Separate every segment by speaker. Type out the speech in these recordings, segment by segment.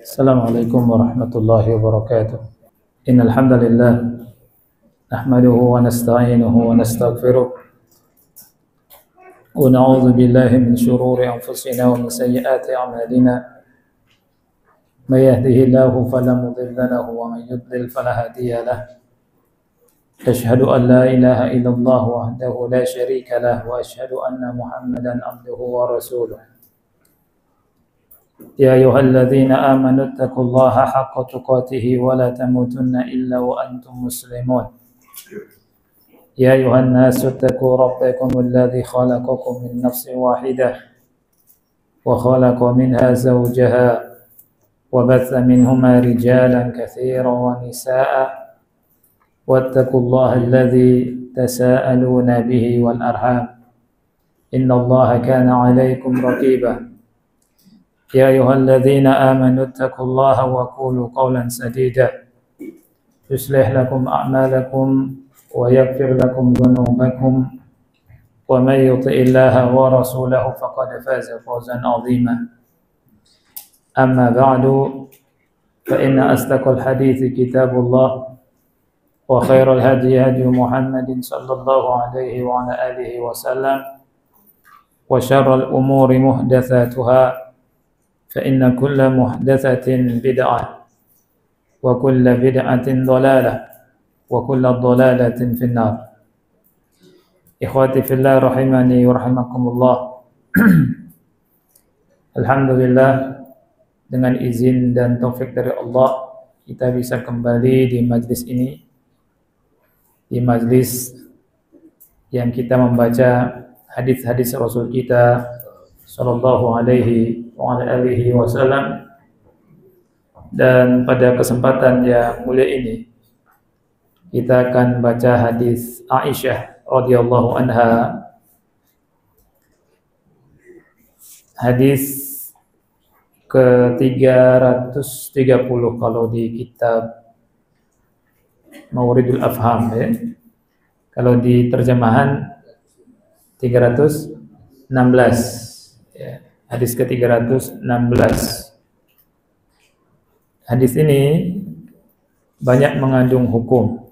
Speaker 1: Assalamualaikum warahmatullahi wabarakatuh. Innal hamdalillah nahmaduhu wa nasta'inuhu wa nastaghfiruh wa na'udzu billahi min shururi anfusina wa min sayyiati a'malina. May yahdihillahu fala mudilla lahu wa may yudlil fala hadiya lahu. Ashhadu an la ilaha illallah wahdahu la syarika lahu wa ashhadu anna Muhammadan abduhu wa rasuluh. يا أيها الذين آمنوا اتقوا الله حق تقاته ولا تموتن إلا وأنتم مسلمون يا أيها الناس اتقوا ربكم الذي خلقكم من نفس واحدة وخلق منها زوجها وبث منهما رجالا كثيرا ونساء واتقوا الله الذي تساءلون به والأرحام إن الله كان عليكم رقيبا يا أيها الذين آمنوا اتقوا الله وقولوا قولا سديدا يصلح لكم أعمالكم ويغفر لكم ذنوبكم ومن يطع الله ورسوله فقد فاز فوزا عظيما أما بعد فإن أصدق الحديث كتاب الله وخير الهدي هدي محمد صلى الله عليه وعلى آله وسلم وشر الأمور محدثاتها فإن كل محدثة بدعة وكل بدعة ضلالة وكل ضلالة في النار. Ikhwati fillah rahimani wa rahimakumullah. Alhamdulillah, dengan izin dan taufik dari Allah kita bisa kembali di majlis ini, di majlis yang kita membaca hadis-hadis Rasul kita sallallahu alaihi wa alihi wasallam. Dan pada kesempatan yang mulia ini kita akan baca hadis Aisyah radhiyallahu anha, hadis ke-330 kalau di kitab Mawridul Afham ya. Kalau di terjemahan 316 ya. Hadis ke-316. Hadis ini banyak mengandung hukum.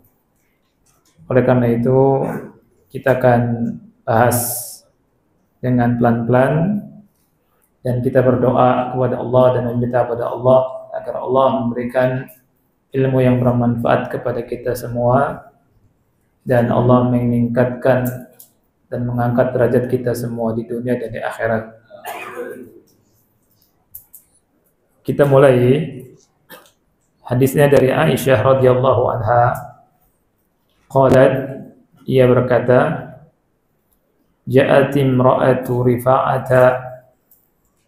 Speaker 1: Oleh karena itu kita akan bahas dengan pelan-pelan dan kita berdoa kepada Allah dan meminta kepada Allah agar Allah memberikan ilmu yang bermanfaat kepada kita semua dan Allah meningkatkan dan mengangkat derajat kita semua di dunia dan di akhirat. Kita mulai hadisnya dari Aisyah radhiyallahu anha. Qalat, ia berkata, ja'at imra'atu Rifa'ata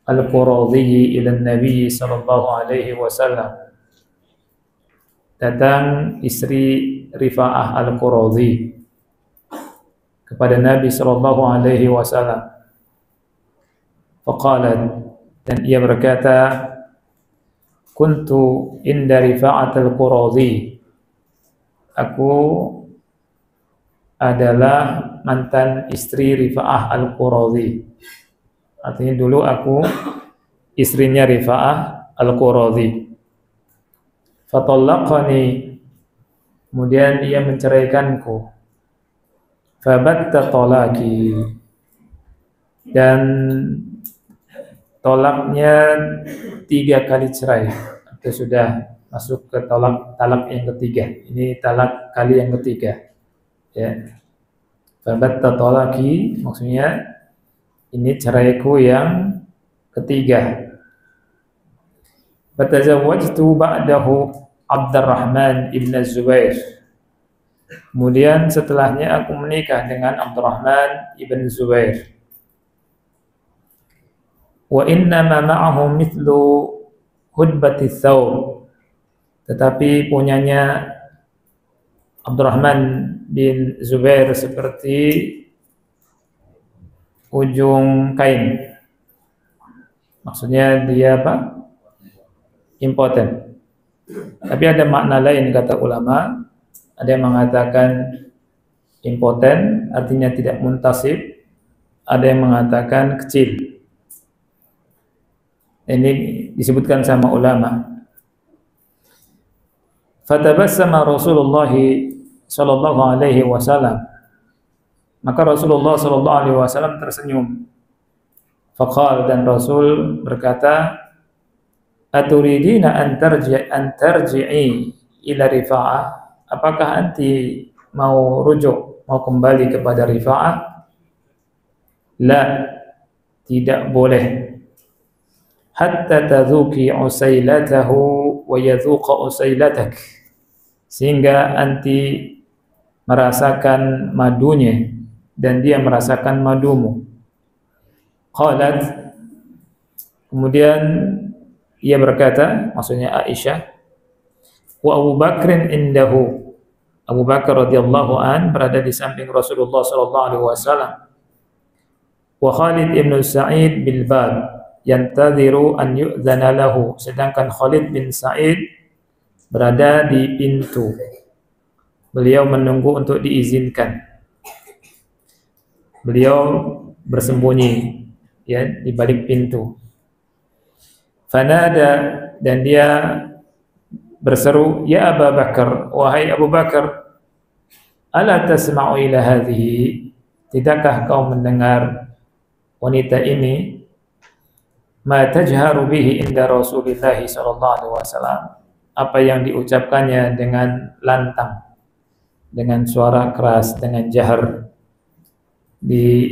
Speaker 1: al-Quradhi ila Nabi sallallahu alaihi wasallam. Datang istri Rifa'ah al-Quradhi kepada Nabi sallallahu alaihi wasallam. Faqalat, dan ia berkata, kuntu inda Rifa'at al-Quradhi. Aku adalah mantan istri Rifa'ah al-Quradhi. Artinya dulu aku istrinya Rifa'ah al-Quradhi. Fatallaqani, kemudian ia menceraikanku. Fabatta talaqi, dan tolaknya 3 kali cerai. Itu sudah masuk ke talak yang ketiga. Ini talak kali yang ketiga. Ya. Fabatta talaqi maksudnya ini ceraiku yang ketiga. Fatazawwajtu ba'dahu Abdurrahman ibn Zubair. Kemudian setelahnya aku menikah dengan Abdurrahman ibn Zubair. Wa innama ma'ahu mithlu hudbati thawb. Tetapi punyanya Abdurrahman bin Zubair seperti ujung kain. Maksudnya dia apa? Impoten. Tapi ada makna lain kata ulama. Ada yang mengatakan impoten artinya tidak muntasib. Ada yang mengatakan kecil. Ini disebutkan sama ulama. Fatabassama Rasulullah sallallahu alaihi wasallam. Maka Rasulullah sallallahu alaihi wasallam tersenyum. Faqal, dan Rasul berkata, aturidina an tarji'i ila Rifa'ah? Apakah anti mau rujuk, mau kembali kepada Rifa'ah? La, tidak boleh. Hatta tadzuki usailatahu wa yadzuqa usailatak, sehingga anti merasakan madunya dan dia merasakan madumu. Qalat, kemudian ia berkata, maksudnya Aisyah, wa Abu Bakrin indahu, Abu Bakar radhiyallahu an berada di samping Rasulullah sallallahu alaihi wasallam. Wa Khalid ibn Sa'id bil bab yantadhiru an yu'dzana lahu, sedangkan Khalid bin Sa'id berada di pintu. Beliau menunggu untuk diizinkan. Beliau bersembunyi ya di balik pintu. Fanada, dan dia berseru, ya Abu Bakar, wahai Abu Bakar, ala tasma'u ila hadhihi, tidakkah kau mendengar wanita ini, ma tajharu bihi inda Rasulillah sallallahu alaihi wasallam, apa yang diucapkannya dengan lantang, dengan suara keras, dengan jahar di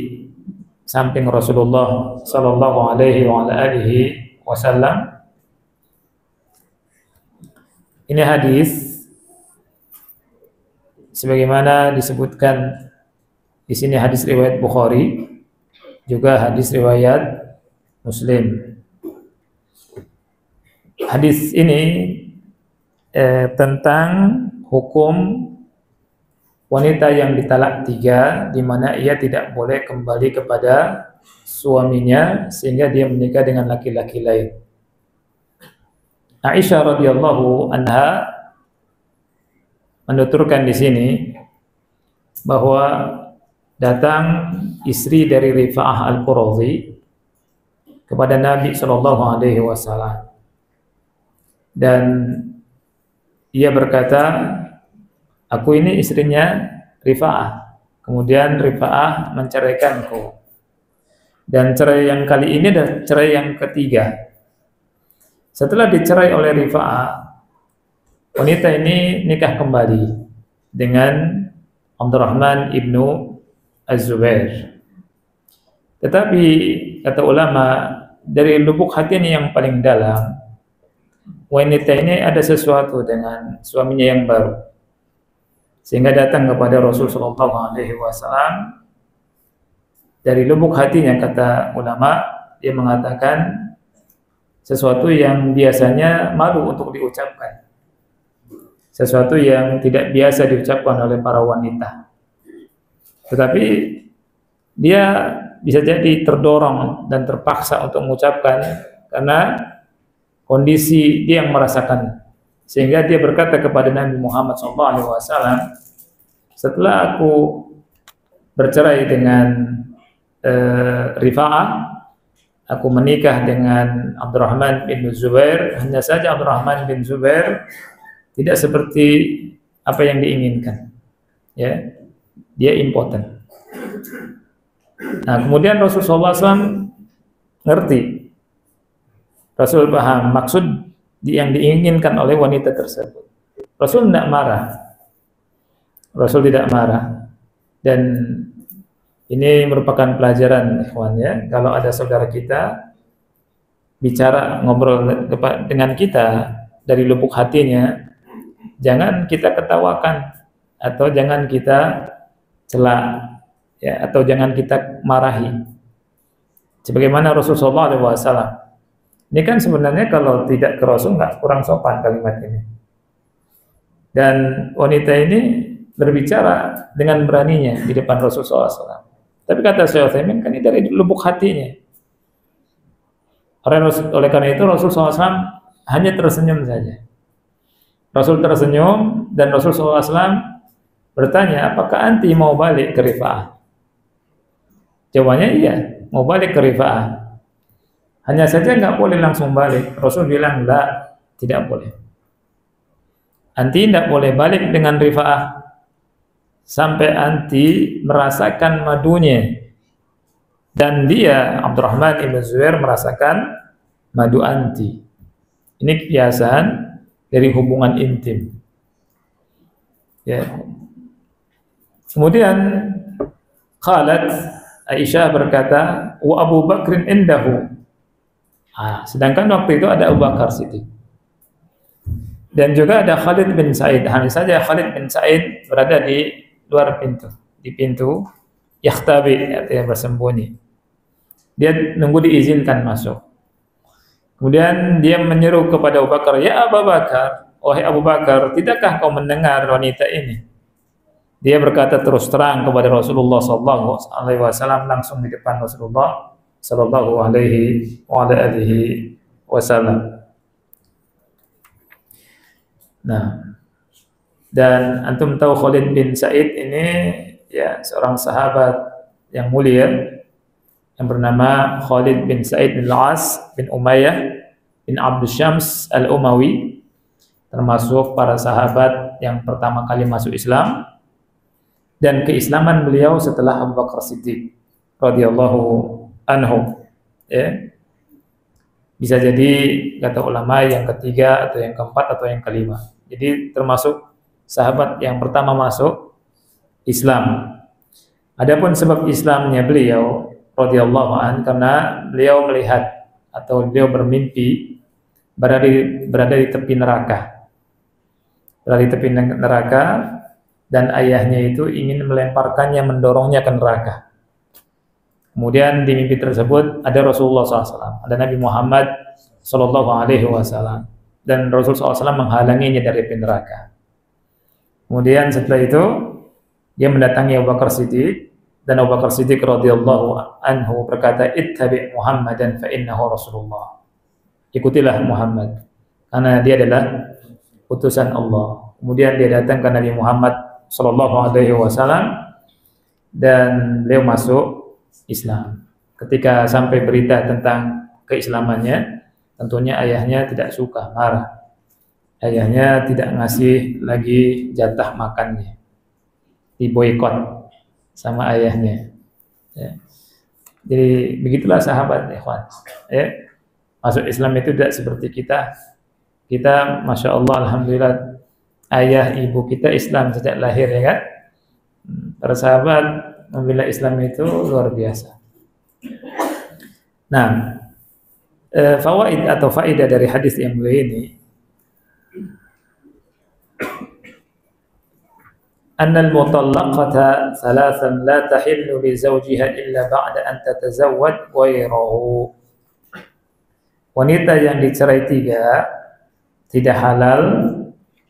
Speaker 1: samping Rasulullah sallallahu alaihi wasallam. Ini hadis sebagaimana disebutkan di sini, hadis riwayat Bukhari, juga hadis riwayat Muslim. Hadis ini tentang hukum wanita yang ditalak 3, di mana ia tidak boleh kembali kepada suaminya sehingga dia menikah dengan laki-laki lain. Aisyah radhiyallahu anha menuturkan di sini bahwa datang istri dari Rifa'ah al-Qurazi kepada Nabi sallallahu alaihi wasallam, dan ia berkata, aku ini istrinya Rifa'ah. Kemudian Rifa'ah menceraikanku. Dan cerai yang kali ini adalah cerai yang ketiga. Setelah dicerai oleh Rifa'ah, wanita ini nikah kembali dengan Abdurrahman ibnu Az-Zubair. Tetapi kata ulama, dari lubuk hatinya yang paling dalam, wanita ini ada sesuatu dengan suaminya yang baru, sehingga datang kepada Rasul sallallahu alaihi wasallam. Dari lubuk hatinya, kata ulama, dia mengatakan sesuatu yang biasanya malu untuk diucapkan, sesuatu yang tidak biasa diucapkan oleh para wanita. Tetapi dia bisa jadi terdorong dan terpaksa untuk mengucapkan karena kondisi dia yang merasakan, sehingga dia berkata kepada Nabi Muhammad SAW, setelah aku bercerai dengan Rifa'ah, aku menikah dengan Abdurrahman bin Zubair. Hanya saja Abdurrahman bin Zubair tidak seperti apa yang diinginkan, ya, dia impoten. Nah, kemudian Rasulullah SAW ngerti, Rasul paham maksud yang diinginkan oleh wanita tersebut. Rasul tidak marah, Rasul tidak marah. Dan ini merupakan pelajaran, ikhwan, ya. Kalau ada saudara kita bicara, ngobrol dengan kita dari lubuk hatinya, jangan kita ketawakan atau jangan kita cela, ya, atau jangan kita marahi. Sebagaimana Rasulullah SAW. Ini kan sebenarnya kalau tidak ke Rasul nggak kurang sopan kalimat ini. Dan wanita ini berbicara dengan beraninya di depan Rasulullah SAW. Tapi kata Syekh Utsaimin, kan ini dari lubuk hatinya. Oleh karena itu Rasul SAW hanya tersenyum saja. Rasul tersenyum dan Rasul SAW bertanya, apakah anti mau balik ke Rifa'ah? Jawabannya iya, mau balik ke Rifa'ah. Hanya saja nggak boleh langsung balik. Rasul bilang, tidak boleh. Anti tidak boleh balik dengan Rifa'ah sampai anti merasakan madunya, dan dia Abdurrahman ibn Zubair merasakan madu anti. Ini kebiasaan dari hubungan intim. Ya. Kemudian qalat Aisyah berkata, wa Abu Bakrin indahu. Sedangkan waktu itu ada Abu Bakar Siddiq. Dan juga ada Khalid bin Sa'id. Hanya saja Khalid bin Sa'id berada di luar pintu, di pintu yakhtabi, artinya bersembunyi. Dia nunggu diizinkan masuk. Kemudian dia menyeru kepada Abu Bakar, ya Abu Bakar, wahai Abu Bakar, tidakkah kau mendengar wanita ini? Dia berkata terus terang kepada Rasulullah SAW, langsung di depan Rasulullah SAW. Nah, dan antum tahu Khalid bin Sa'id ini ya seorang sahabat yang mulia yang bernama Khalid bin Sa'id bin Al-As bin Umayyah bin Abdus Syams Al-Umawi, termasuk para sahabat yang pertama kali masuk Islam, dan keislaman beliau setelah Abu Bakar Siddiq radhiyallahu anhu. Ya. Bisa jadi kata ulama yang ketiga atau yang keempat atau yang kelima. Jadi termasuk sahabat yang pertama masuk Islam. Adapun sebab Islamnya beliau radhiyallahu an, karena beliau melihat atau beliau bermimpi berada di tepi neraka. Berada di tepi neraka, dan ayahnya itu ingin melemparkannya, mendorongnya ke neraka. Kemudian di mimpi tersebut ada Rasulullah SAW, ada Nabi Muhammad SAW, dan Rasulullah SAW menghalanginya dari api neraka. Kemudian setelah itu dia mendatangi Abu Bakar Siddiq, dan Abu Bakar Siddiq radhiyallahu anhu berkata, ittabi Muhammadan fa innahu Rasulullah. Ikutilah Muhammad karena dia adalah utusan Allah. Kemudian dia datang ke Nabi Muhammad SAW dan beliau masuk Islam. Ketika sampai berita tentang keislamannya, tentunya ayahnya tidak suka, marah. Ayahnya tidak ngasih lagi jatah makannya, diboikot sama ayahnya. Ya. Jadi begitulah sahabat, ikhwan. Ya. Masuk Islam itu tidak seperti kita. Kita, masya Allah, alhamdulillah, ayah ibu kita Islam sejak lahir, ya kan? Para sahabat membela Islam itu luar biasa. Nah, fawaid atau faedah dari hadis yang mulia ini, annal mutallaqata thalathan la tahillu li zawjiha illa ba'da an tatazawwaj ghayrahu. Wanita yang dicerai 3 tidak halal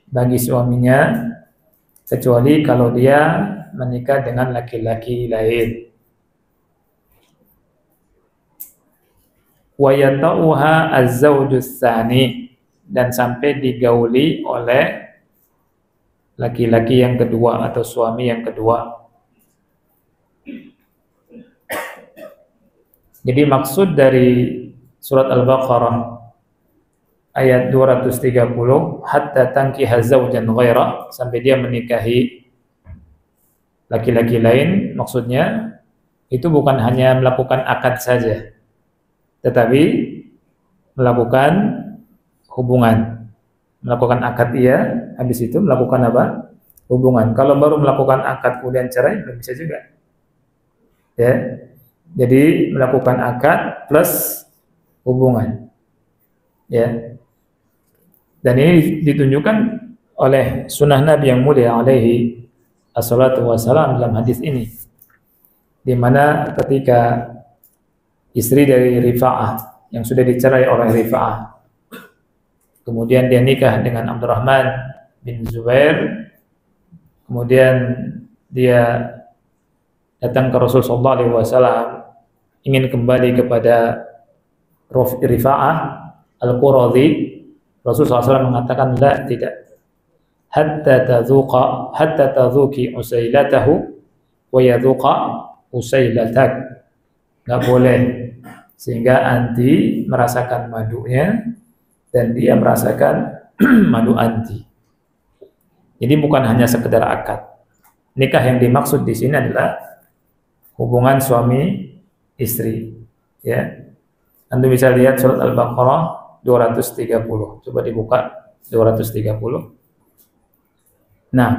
Speaker 1: bagi suaminya kecuali kalau dia menikah dengan laki-laki lain. Wa yata'uha az-zawjus tsani, dan sampai digauli oleh laki-laki yang kedua atau suami yang kedua. Jadi maksud dari surat Al-Baqarah ayat 230, hatta tankiha zawjan ghaira, sampai dia menikahi laki-laki lain, maksudnya itu bukan hanya melakukan akad saja, tetapi melakukan hubungan. Melakukan akad iya, habis itu melakukan apa? Hubungan. Kalau baru melakukan akad kemudian cerai, belum bisa juga. Ya. Jadi melakukan akad plus hubungan. Ya. Dan ini ditunjukkan oleh sunnah Nabi yang mulia alaihi assalatu wassalam dalam hadis ini, di mana ketika istri dari Rifa'ah yang sudah dicerai oleh Rifa'ah, kemudian dia nikah dengan Abdurrahman bin Zubair, kemudian dia datang ke Rasulullah SAW, ingin kembali kepada Rifa'ah Al-Quradhi. Rasulullah SAW mengatakan, la, tidak, hatta tadzuki usailatahu wa yadzuqa usailatak. Nggak boleh sehingga anti merasakan madunya dan dia merasakan madu anti. Jadi bukan hanya sekedar akad. Nikah yang dimaksud di sini adalah hubungan suami istri. Ya. Anda bisa lihat surat Al-Baqarah 230. Coba dibuka 230. Nah,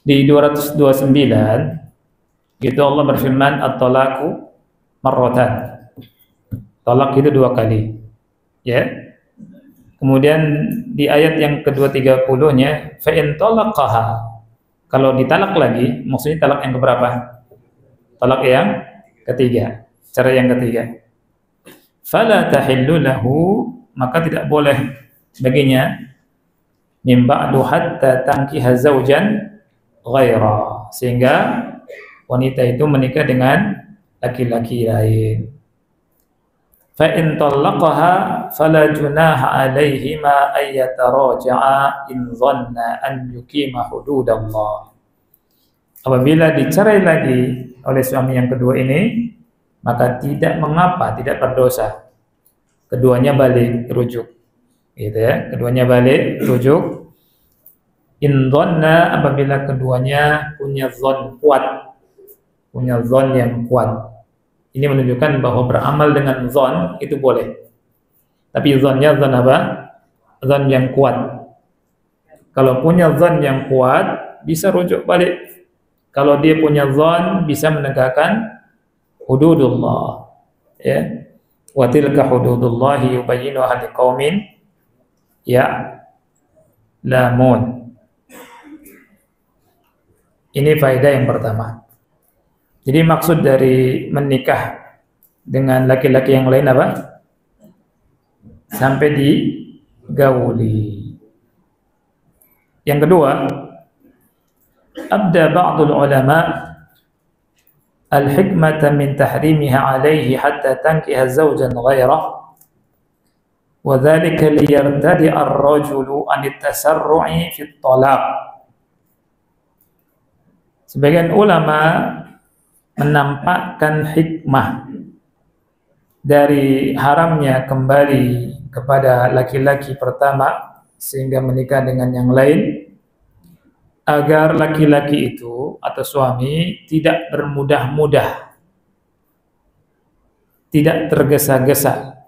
Speaker 1: di 229 itu Allah berfirman at-talaqu marratan. Talak itu 2 kali. Ya. Kemudian di ayat yang kedua 30-nya fa in talaqaha. Kalau ditalak lagi, maksudnya talak yang keberapa? Talak yang ketiga. Cara yang ketiga. Fala tahillu lahu, maka tidak boleh baginya min ba'du hatta tankiha zaujan ghaira, sehingga wanita itu menikah dengan laki-laki lain. Fa in talaqaha fala junaha alaihima ay yataraja'a in dhanna an yuqima hududallah. Apabila dicerai lagi oleh suami yang kedua ini, maka tidak mengapa, tidak berdosa. Keduanya balik rujuk. Gitu ya, keduanya balik rujuk. In dhanna, apabila keduanya punya dhon kuat. Punya dhon yang kuat. Ini menunjukkan bahwa beramal dengan dhon itu boleh. Tapi dhonnya dhon apa? Dhon yang kuat. Kalau punya dhon yang kuat, bisa rujuk balik. Kalau dia punya dhon, bisa menegakkan hududullah. Ya. Wa tilka hududullahi yubayyinuha liqaumin ya'lamun. Ini faedah yang pertama. Jadi maksud dari menikah dengan laki-laki yang lain apa? Sampai digauli. Yang kedua, abda ba'dul ulama al-hikmata min tahrimiha alaihi hatta tankiha zawjan ghairah wa dhalika liyartadi ar-rajulu an at-tasarru'i fi at-talaq. Sebagian ulama menampakkan hikmah dari haramnya kembali kepada laki-laki pertama sehingga menikah dengan yang lain, agar laki-laki itu atau suami tidak bermudah-mudah, tidak tergesa-gesa,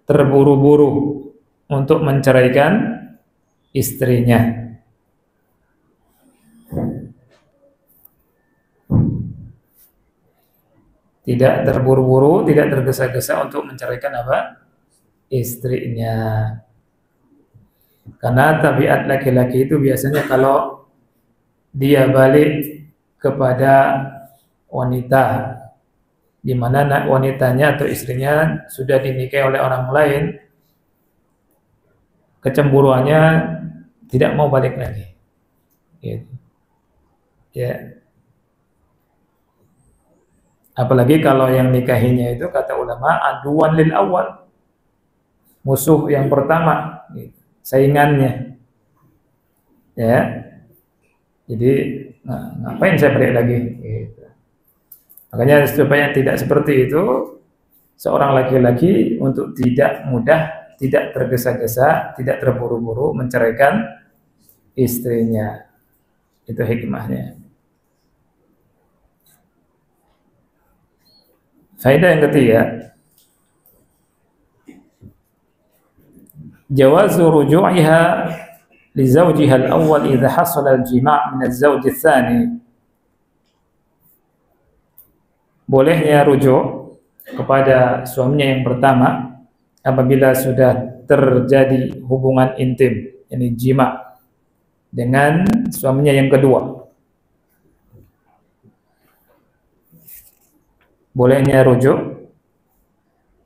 Speaker 1: terburu-buru untuk menceraikan istrinya. Tidak terburu-buru, tidak tergesa-gesa untuk menceraikan apa? Istrinya. Karena tabiat laki-laki itu biasanya kalau dia balik kepada wanita di mana wanitanya atau istrinya sudah dinikahi oleh orang lain, kecemburuannya tidak mau balik lagi. Gitu. Ya. Apalagi kalau yang nikahinya itu kata ulama aduan lil awal, musuh yang pertama, gitu. Saingannya. Ya. Jadi ngapain saya balik lagi? Gitu. Makanya supaya tidak seperti itu, seorang laki-laki untuk tidak mudah, tidak tergesa-gesa, tidak terburu-buru menceraikan istrinya. Itu hikmahnya. Faedah yang ketiga, jawazu ruju'iha li zawjiha al-awwal idza hasala al-jima' min az-zawj ats-tsani. Bolehnya rujuk kepada suaminya yang pertama apabila sudah terjadi hubungan intim, yakni jima, dengan suaminya yang kedua. Bolehnya rujuk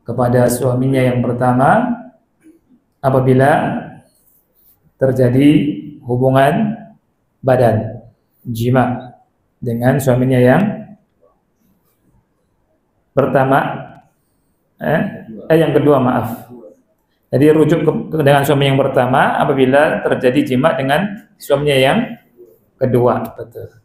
Speaker 1: kepada suaminya yang pertama apabila terjadi hubungan badan, jima, dengan suaminya yang pertama, yang kedua, maaf. Jadi rujuk dengan suami yang pertama apabila terjadi jima dengan suaminya yang kedua. Betul.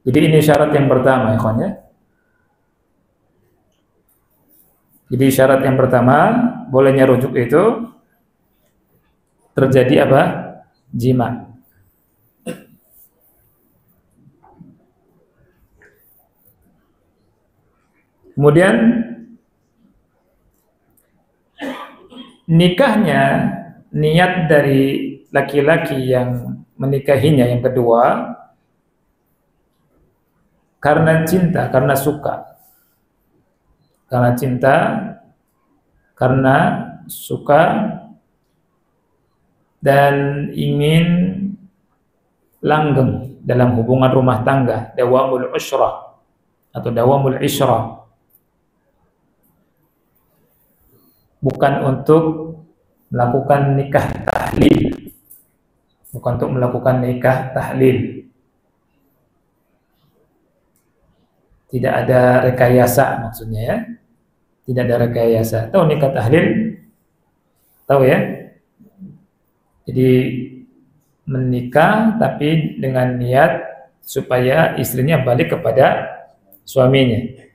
Speaker 1: Jadi ini syarat yang pertama, ikhwan ya. Jadi syarat yang pertama bolehnya rujuk itu terjadi apa? Jima. Kemudian nikahnya, niat dari laki-laki yang menikahinya yang kedua karena cinta, karena suka. Karena cinta, karena suka dan ingin langgeng dalam hubungan rumah tangga, dawamul usrah atau dawamul isyrah. Bukan untuk melakukan nikah tahlil, bukan untuk melakukan nikah tahlil. Tidak ada rekayasa maksudnya ya. Tidak ada rekayasa. Tahu nikah tahlil? Tahu ya? Jadi menikah tapi dengan niat supaya istrinya balik kepada suaminya.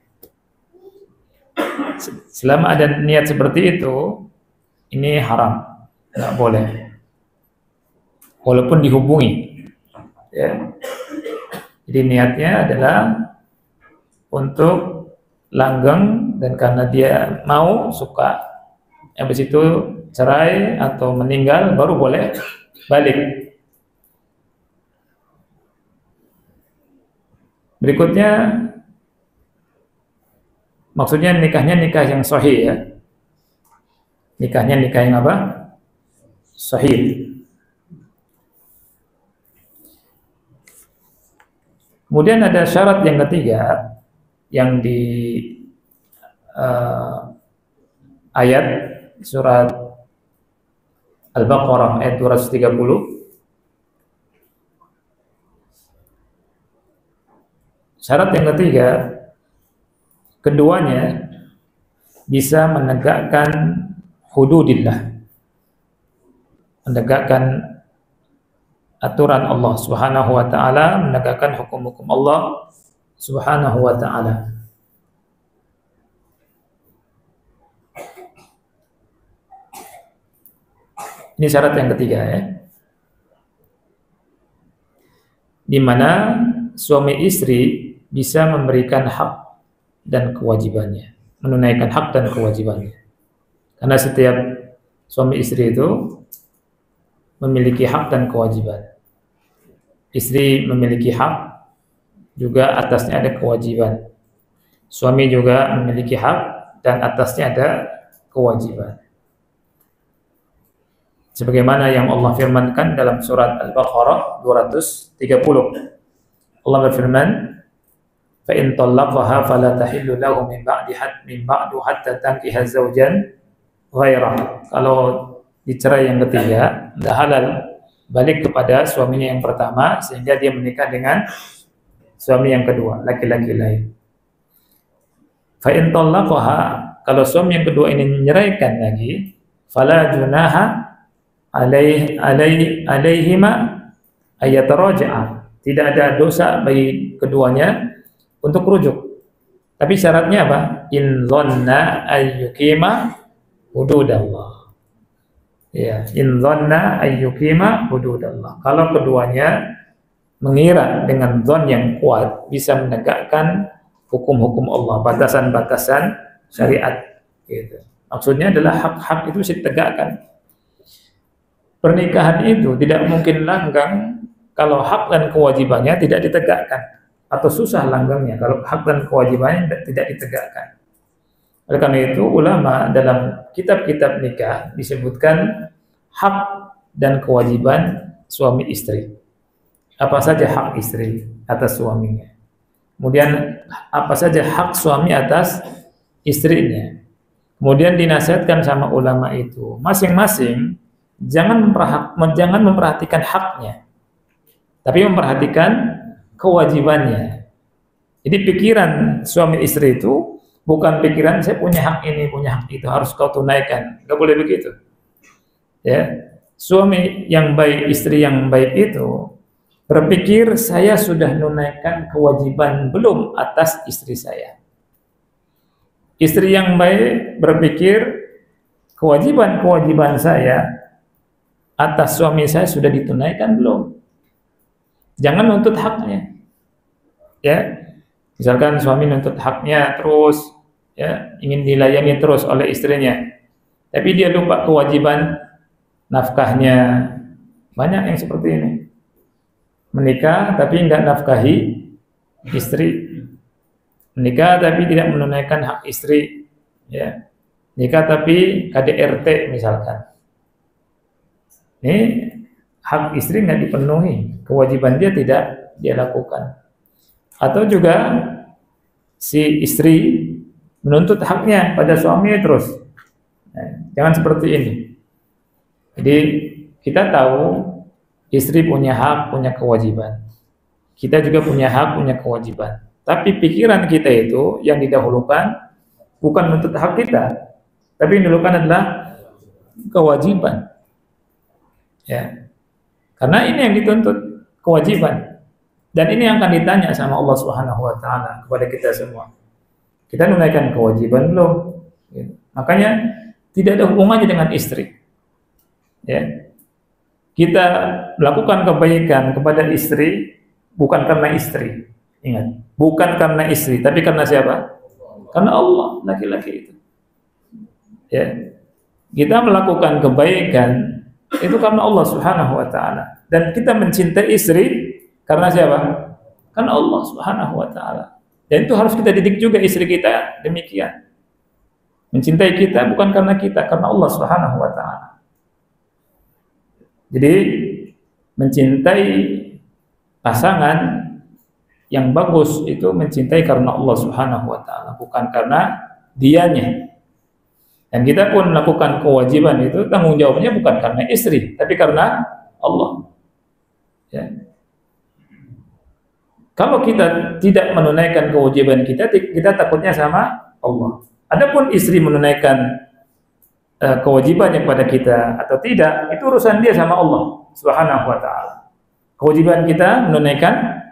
Speaker 1: Selama ada niat seperti itu, ini haram, nggak boleh. Walaupun dihubungi, ya. Jadi niatnya adalah untuk langgeng dan karena dia mau suka, habis itu cerai atau meninggal baru boleh balik. Berikutnya, maksudnya nikahnya nikah yang sahih ya. Nikahnya nikah yang apa? Sahih. Kemudian ada syarat yang ketiga yang di ayat surat Al-Baqarah ayat 230. Syarat yang ketiga, keduanya bisa menegakkan hududillah, menegakkan aturan Allah Subhanahu wa taala, menegakkan hukum-hukum Allah Subhanahu wa taala. Ini syarat yang ketiga ya. Di mana suami istri bisa memberikan hak dan kewajibannya, menunaikan hak dan kewajibannya. Karena setiap suami istri itu memiliki hak dan kewajiban. Istri memiliki hak, juga atasnya ada kewajiban. Suami juga memiliki hak dan atasnya ada kewajiban. Sebagaimana yang Allah firmankan dalam surat Al-Baqarah 230. Allah berfirman, "Fa in talaqaha fala tahillu lahu min ba'du hatta tankiha zawjan ghairah." Kalau dicerai yang ketiga, tidak halal balik kepada suaminya yang pertama sehingga dia menikah dengan suami yang kedua, laki-laki lain. Fa in talaqaha, kalau suami yang kedua ini menyeraikan lagi, fala junaha alaihima ayataraja'a. Tidak ada dosa bagi keduanya untuk rujuk. Tapi syaratnya apa? In dhanna ayyukima hududallah. Ya, in dhanna ayyukima hududallah. Kalau keduanya mengira dengan dhon yang kuat bisa menegakkan hukum-hukum Allah, batasan-batasan syariat. Gitu. Maksudnya adalah hak-hak itu bisa ditegakkan. Pernikahan itu tidak mungkin langgeng kalau hak dan kewajibannya tidak ditegakkan, atau susah langgengnya kalau hak dan kewajibannya tidak ditegakkan. Oleh karena itu ulama dalam kitab-kitab nikah disebutkan hak dan kewajiban suami istri. Apa saja hak istri atas suaminya. Kemudian apa saja hak suami atas istrinya. Kemudian dinasihatkan sama ulama itu, masing-masing jangan memperhatikan haknya, tapi memperhatikan kewajibannya. Jadi pikiran suami istri itu bukan pikiran saya punya hak ini, punya hak itu, harus kau tunaikan. Nggak boleh begitu. Ya, suami yang baik, istri yang baik itu berpikir saya sudah menunaikan kewajiban belum atas istri saya. Istri yang baik berpikir kewajiban-kewajiban saya atas suami saya sudah ditunaikan belum? Jangan nuntut haknya. Ya. Misalkan suami nuntut haknya terus, ya, ingin dilayani terus oleh istrinya. Tapi dia lupa kewajiban nafkahnya. Banyak yang seperti ini. Menikah tapi enggak nafkahi istri. Menikah tapi tidak menunaikan hak istri, ya. Nikah tapi KDRT misalkan. Ini hak istri nggak dipenuhi, kewajiban dia tidak dia lakukan. Atau juga si istri menuntut haknya pada suami terus. Nah, jangan seperti ini. Jadi kita tahu istri punya hak, punya kewajiban. Kita juga punya hak, punya kewajiban. Tapi pikiran kita itu yang didahulukan bukan menuntut hak kita, tapi yang didahulukan adalah kewajiban. Ya. Karena ini yang dituntut, kewajiban. Dan ini yang akan ditanya sama Allah Subhanahu wa taala kepada kita semua. Kita menunaikan kewajiban belum? Ya. Makanya tidak ada hubungannya dengan istri. Ya. Kita melakukan kebaikan kepada istri bukan karena istri. Ingat, bukan karena istri, tapi karena siapa? Karena Allah, laki-laki itu. Ya. Kita melakukan kebaikan itu karena Allah Subhanahu wa taala. Dan kita mencintai istri karena siapa? Karena Allah Subhanahu wa taala. Dan itu harus kita didik juga istri kita demikian. Mencintai kita bukan karena kita, karena Allah Subhanahu wa taala. Jadi mencintai pasangan yang bagus itu mencintai karena Allah Subhanahu wa taala, bukan karena dianya. Dan kita pun melakukan kewajiban itu tanggung jawabnya bukan karena istri, tapi karena Allah. Ya. Kalau kita tidak menunaikan kewajiban kita, kita takutnya sama Allah. Adapun istri menunaikan kewajibannya kepada kita atau tidak, itu urusan dia sama Allah Subhanahu wa taala. Kewajiban kita menunaikan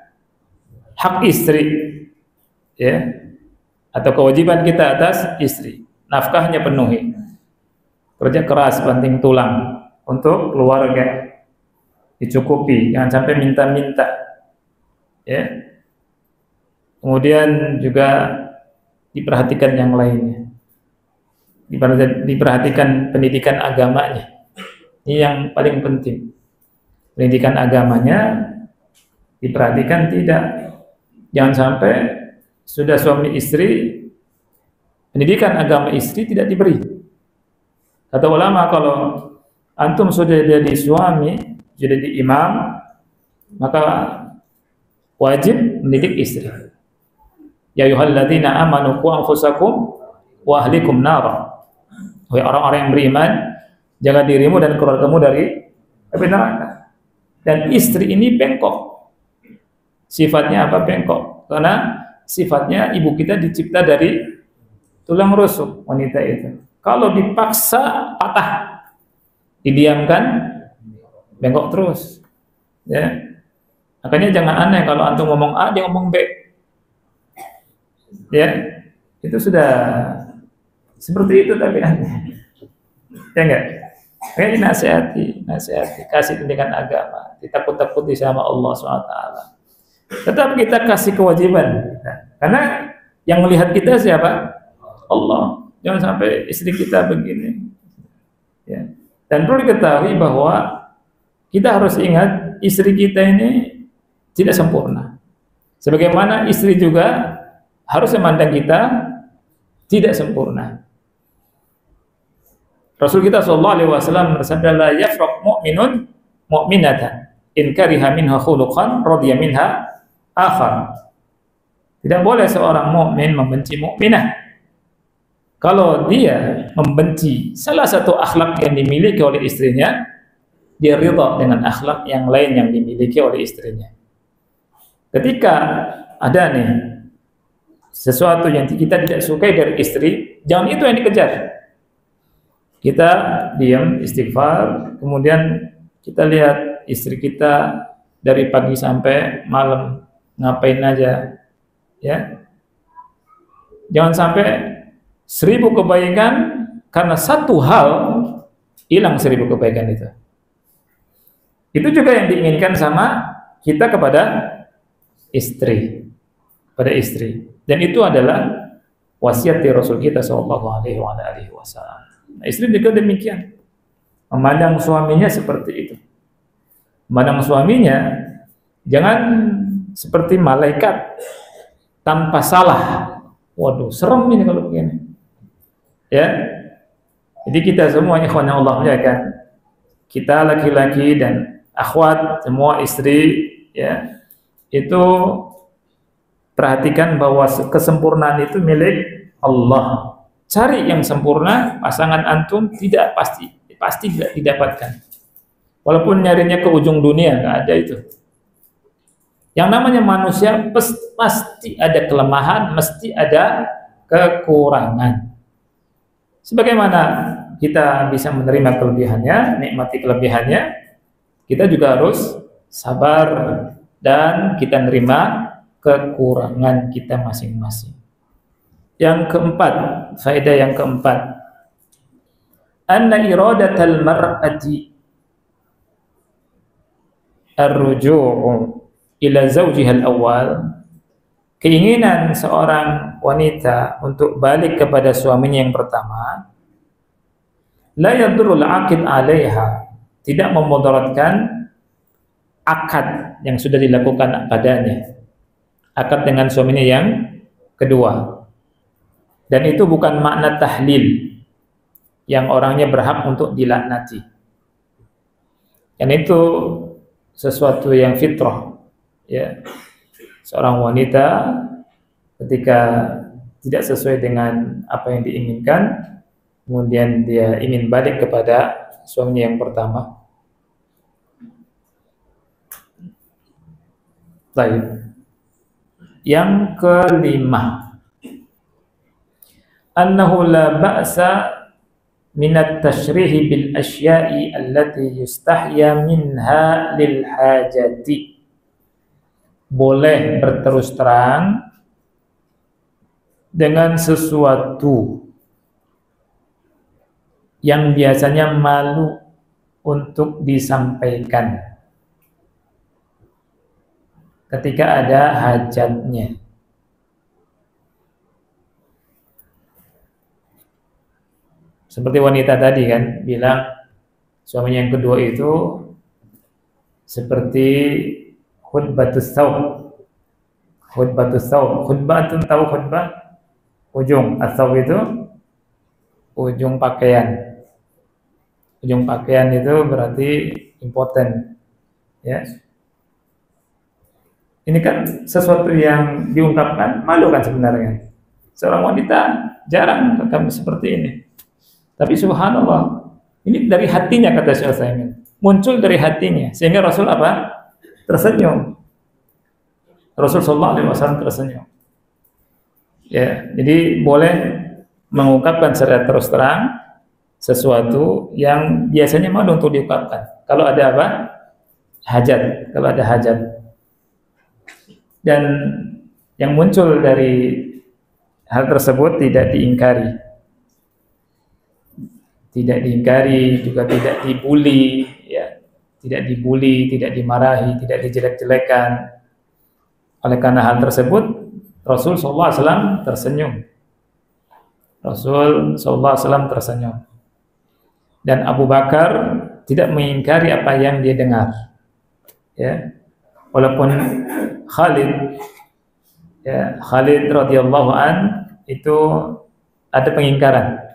Speaker 1: hak istri, ya, atau kewajiban kita atas istri, nafkahnya penuhi, kerja keras banting tulang untuk keluarga, dicukupi, jangan sampai minta-minta, ya. Kemudian juga diperhatikan yang lainnya, diperhatikan pendidikan agamanya, ini yang paling penting. Pendidikan agamanya diperhatikan tidak. Jangan sampai sudah suami istri, pendidikan agama istri tidak diberi. Kata ulama, kalau antum sudah jadi suami, sudah jadi imam, maka wajib mendidik istri. Ya ayyuhalladzina amanu qu anfusakum wa ahlikum nar. Wahai orang-orang yang beriman, jaga dirimu dan keluargamu dari api neraka. Dan istri ini bengkok. Sifatnya apa? Bengkok. Karena sifatnya ibu kita dicipta dari tulang rusuk wanita itu. Kalau dipaksa patah, didiamkan, bengkok terus. Ya. Makanya jangan aneh kalau antum ngomong A, dia ngomong B. Ya, itu sudah seperti itu tapi aneh. Ya enggak? Kayak nasihati, kasih pendidikan agama, ditakut-takuti sama Allah SWT. Tetap kita kasih kewajiban kita. Karena yang melihat kita siapa? Allah. Jangan sampai istri kita begini. Ya. Dan perlu diketahui bahwa kita harus ingat istri kita ini tidak sempurna. Sebagaimana istri juga harus memandang kita tidak sempurna. Rasul kita sallallahu alaihi wasallam bersabda, la yafraq mu'minun mu'minatan in kariha minha khuluqan radiya minha akhar. Tidak boleh seorang mukmin membenci mukminah kalau dia membenci salah satu akhlak yang dimiliki oleh istrinya, dia ridha dengan akhlak yang lain yang dimiliki oleh istrinya. Ketika ada nih sesuatu yang kita tidak sukai dari istri, jangan itu yang dikejar. Kita diam, istighfar, kemudian kita lihat istri kita dari pagi sampai malam ngapain aja, ya. Jangan sampai 1000 kebaikan, karena satu hal hilang 1000 kebaikan itu. Itu juga yang diinginkan sama kita kepada istri, pada istri. Dan itu adalah wasiat dari Rasul kita sallallahu alaihi wasallam. Nah, istri juga demikian. Memandang suaminya seperti itu. Memandang suaminya jangan seperti malaikat tanpa salah. Waduh, serem ini kalau begini. Ya. Jadi kita semuanya ikhwan Allah muliakan. Kita laki-laki dan akhwat semua istri ya. Itu perhatikan bahwa kesempurnaan itu milik Allah. Cari yang sempurna, pasangan antum tidak pasti tidak didapatkan. Walaupun nyarinya ke ujung dunia, nggak ada itu. Yang namanya manusia pasti ada kelemahan, mesti ada kekurangan. Sebagaimana kita bisa menerima kelebihannya, nikmati kelebihannya, kita juga harus sabar dan kita menerima kekurangan kita masing-masing. Yang keempat, faedah yang keempat, anna iradatal mar'ati ar-ruju'u ila zawjiha al-awwal, keinginan seorang wanita untuk balik kepada suaminya yang pertama, la yadurrul aqid 'alaiha, tidak memudaratkan akad yang sudah dilakukan padanya, akad dengan suaminya yang kedua. Dan itu bukan makna tahlil yang orangnya berhak untuk dilaknati. Dan itu sesuatu yang fitrah, ya. Seorang wanita ketika tidak sesuai dengan apa yang diinginkan, kemudian dia ingin balik kepada suaminya yang pertama. Baik. Yang kelima, annahu la ba'sa minat tashrihi bil asya'i allati yustahya minha lil hajati. Boleh berterus terang dengan sesuatu yang biasanya malu untuk disampaikan ketika ada hajatnya. Seperti wanita tadi kan bilang suaminya yang kedua itu seperti khutbatus saum. Khutbatus saum. Khutbah, antum tahu khutbah? Ujung. As-saum itu ujung pakaian. Ujung pakaian itu berarti impoten. Ya. Ini kan sesuatu yang diungkapkan malu kan sebenarnya. Seorang wanita jarang kami seperti ini. Tapi subhanallah, ini dari hatinya kata Syekh Utsaimin. Muncul dari hatinya. Sehingga Rasul apa? Tersenyum. Rasul sallallahu alaihi wasallam tersenyum. Ya, jadi boleh mengungkapkan secara terus terang sesuatu yang biasanya malu untuk diungkapkan. Kalau ada apa? Hajat. Kalau ada hajat. Dan yang muncul dari hal tersebut tidak diingkari. Tidak diingkari, juga tidak dibuli, ya. Tidak dibuli, tidak dimarahi, tidak dijelek-jelekan. Oleh karena hal tersebut, Rasul SAW tersenyum. Rasul SAW tersenyum. Dan Abu Bakar tidak mengingkari apa yang dia dengar. Ya. Walaupun Khalid radhiyallahu an itu ada pengingkaran.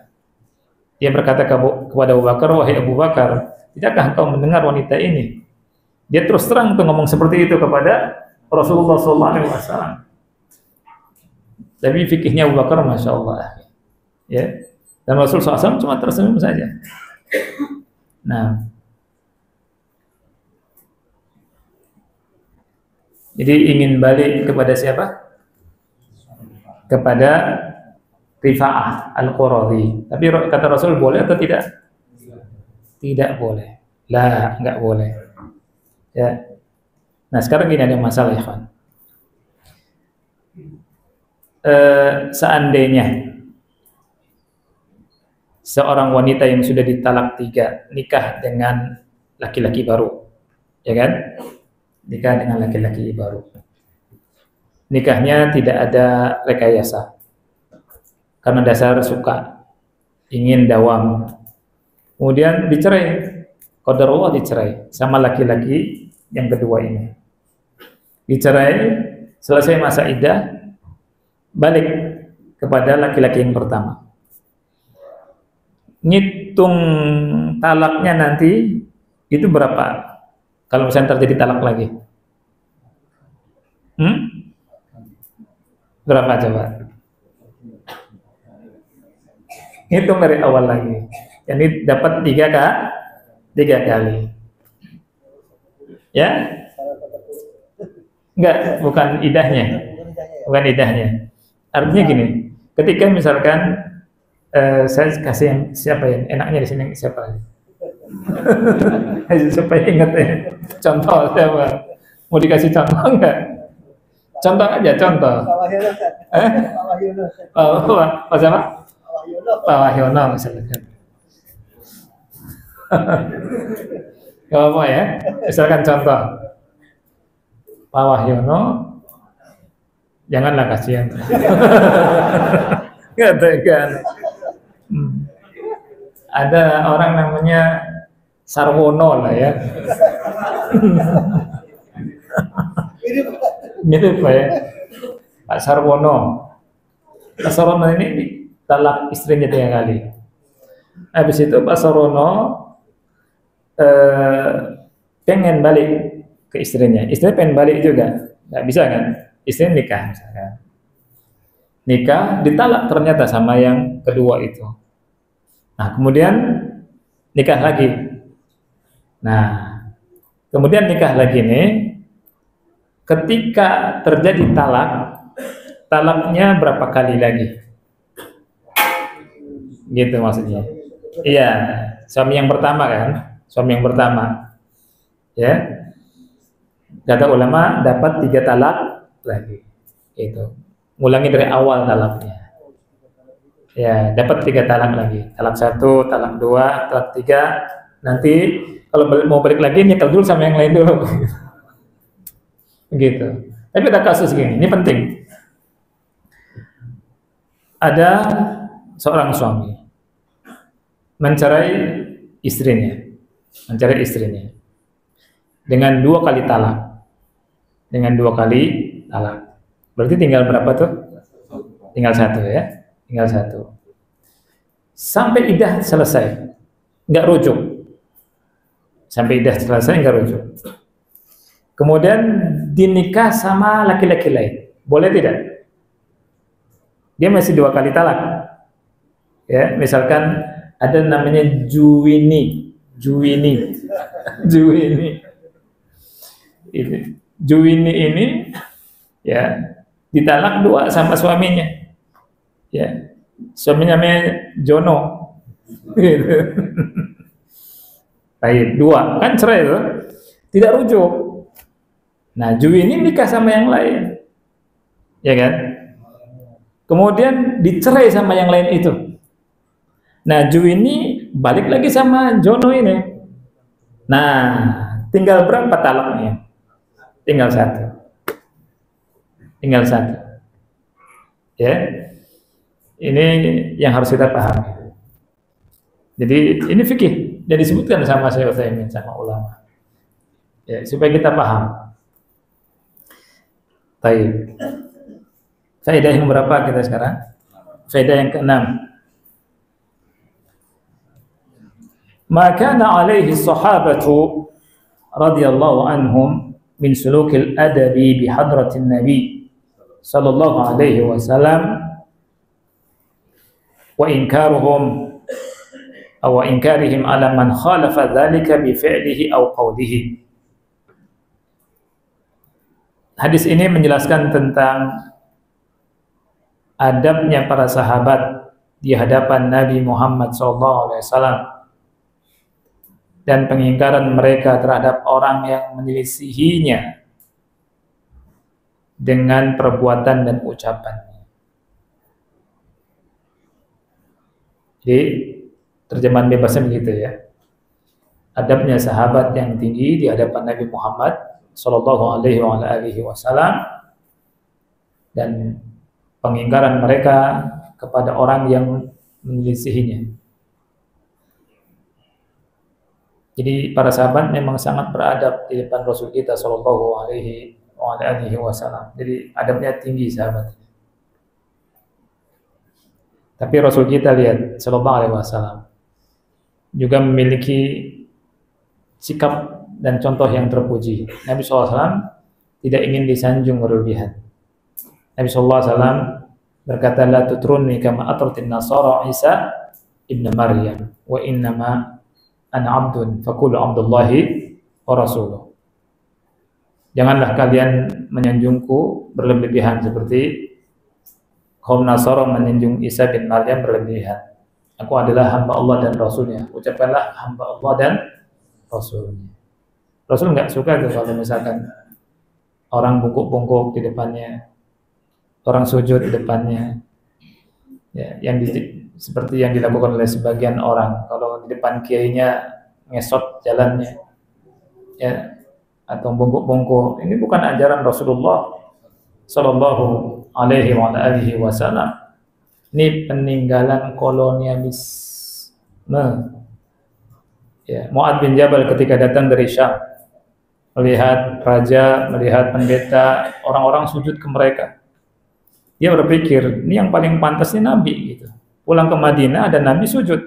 Speaker 1: Dia berkata kepada Abu Bakar, wahai Abu Bakar, tidakkah engkau mendengar wanita ini? Dia terus terang untuk ngomong seperti itu kepada Rasulullah SAW. Tapi fikihnya Abu Bakar, masya Allah, ya. Dan Rasulullah SAW cuma tersenyum saja. Nah, jadi ingin balik kepada siapa? Kepada Rifa'ah Al-Quradhi. Tapi kata Rasul boleh atau tidak? Tidak boleh. Lah, enggak boleh. Ya. Nah, sekarang gini ada masalah ya, kawan. Seandainya seorang wanita yang sudah ditalak 3 nikah dengan laki-laki baru, ya kan? Nikah dengan laki-laki baru. Nikahnya tidak ada rekayasa, karena dasar suka, ingin dawam. Kemudian dicerai, qadarullah dicerai sama laki-laki yang kedua ini. Dicerai, selesai masa iddah, balik kepada laki-laki yang pertama. Ngitung talaknya nanti itu berapa? Kalau misalnya terjadi talak lagi, berapa coba? Hitung dari awal lagi. Jadi dapat 3 kali. Ya? Enggak, bukan idahnya. Bukan idahnya. Artinya gini, ketika misalkan saya kasih yang siapa ya? Enaknya di sini siapa? Supaya ingat ya. Contoh siapa? Mau dikasih contoh enggak? Contoh aja, contoh. Pak siapa? Pak Wahyono misalkan. Gak apa ya? Misalkan contoh. Pak Wahyono, janganlah kasihan. Gak tegan. Ada orang namanya Sarwono lah ya. Mirip Pak ya. Pak Sarwono. Pak Sarwono ini talak istrinya 3 kali. Habis itu Pak Sarwono pengen balik ke istrinya. Istrinya pengen balik juga. Nggak bisa kan? Istrinya nikah misalkan. Nikah, ditalak ternyata sama yang kedua itu. Nah, kemudian nikah lagi. Nah, kemudian nikah lagi nih, ketika terjadi talaknya berapa kali lagi? Gitu maksudnya. Iya, suami yang pertama kan? Suami yang pertama. Ya. Kata ulama dapat 3 talak lagi. Itu. Ngulangi dari awal talaknya. Ya, dapat 3 talak lagi. Talak 1, talak 2, talak 3. Nanti kalau mau balik lagi nyekel dulu sama yang lain dulu. Gitu. Tapi ada kasus gini, ini penting. Ada seorang suami mencerai istrinya. Dengan 2 kali talak. Berarti tinggal berapa tuh? Tinggal 1 ya. Tinggal 1. Sampai iddah selesai, nggak rujuk. Kemudian dinikah sama laki-laki lain, boleh tidak? Dia masih 2 kali talak. Ya, misalkan ada namanya Juwini. Juwini ini ya ditalak 2 sama suaminya. Ya, suaminya namanya Jono. Gitu. Baik, 2 kan cerai itu, tidak rujuk. Nah, Juwini nikah sama yang lain, ya kan? Kemudian dicerai sama yang lain itu. Nah, Juwini balik lagi sama Jono ini. Nah, tinggal berapa talaknya? Tinggal 1. Ya, ini yang harus kita pahami. Jadi ini fikih yang disebutkan sama Syekh Utsaimin sama ulama. Ya, supaya kita paham. Baik. Faedah yang berapa kita sekarang? Faedah yang ke-6. Maka alaihi sahabatu radhiyallahu anhum min sulukil adabi bi hadratin nabi sallallahu alaihi wasallam wa inkarihim ala man khalafa dzalika bi fi'lihi aw qawlihi. Hadis ini menjelaskan tentang adabnya para sahabat di hadapan Nabi Muhammad SAW dan pengingkaran mereka terhadap orang yang menyelisihinya dengan perbuatan dan ucapannya. Jadi terjemahan bebasnya begitu ya. Adabnya sahabat yang tinggi di hadapan Nabi Muhammad sallallahu alaihi wasallam dan pengingkaran mereka kepada orang yang menyelisihinya. Jadi para sahabat memang sangat beradab di depan Rasul kita sallallahu alaihi wasallam. Jadi adabnya tinggi sahabat. Tapi Rasul kita lihat sallallahu alaihi wasallam juga memiliki sikap dan contoh yang terpuji. Nabi SAW tidak ingin disanjung berlebihan. Nabi SAW berkata, la tutrunni kama atratin nasara Isa ibn Maryam wa innama ana abdun faqulu abdullahi wa rasuluh. Janganlah kalian menyanjungku berlebihan seperti kaum Nasara menyanjung Isa bin Maryam berlebihan. Aku adalah hamba Allah dan Rasulnya. Ucapkanlah hamba Allah dan Rasulnya. Rasul nggak suka tuh kalau misalkan orang bungkuk-bungkuk di depannya, orang sujud di depannya, ya, seperti yang dilakukan oleh sebagian orang. Kalau di depan kiainya ngesot jalannya, ya, atau bungkuk-bungkuk, ini bukan ajaran Rasulullah Sallallahu Alaihi Wasallam. Ini peninggalan kolonialisme. Ya, Mu'adz bin Jabal ketika datang dari Syam, melihat raja, melihat pendeta, orang-orang sujud ke mereka. Dia berpikir, ini yang paling pantas ini Nabi gitu. Pulang ke Madinah ada Nabi sujud.